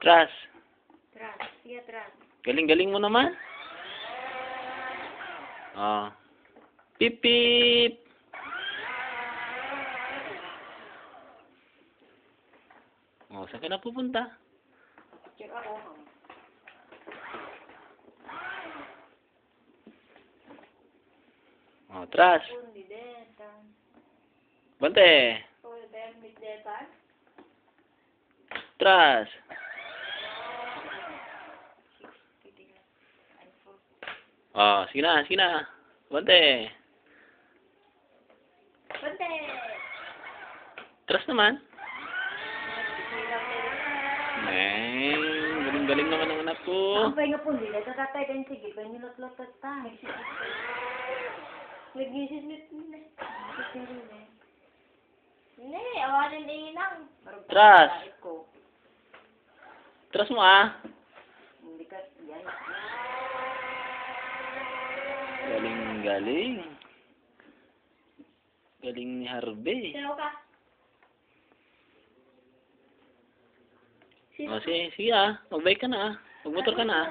Atras. Atras. Sige, atras. Galing-galing mo naman. Oh. Pip, pip. Oh, saan ka na pupunta? Check ako. Oh, atras. Undi detan. Bante. Undi mit detan. Atras. Oh, sige na, sige na. Bante. Bante! Atras naman. Galing-galing naman ang anak ko. Ang pahinga po nila, tatatay kayo sige, kayo nilot-lotot tayo. Nag-isis-lit nila. Hindi, awanin inang. Atras. Atras mo ah. Hindi ka, yan. Galing-galing. Galing ni Harvey. Sino ka? Oh, sige ah. Mag-bike ka na ah. Mag-motor ka na ah.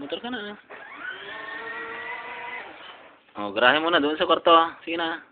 Motor ka na ah. Oh, garahe mo na doon sa kwarto ah. Sige na.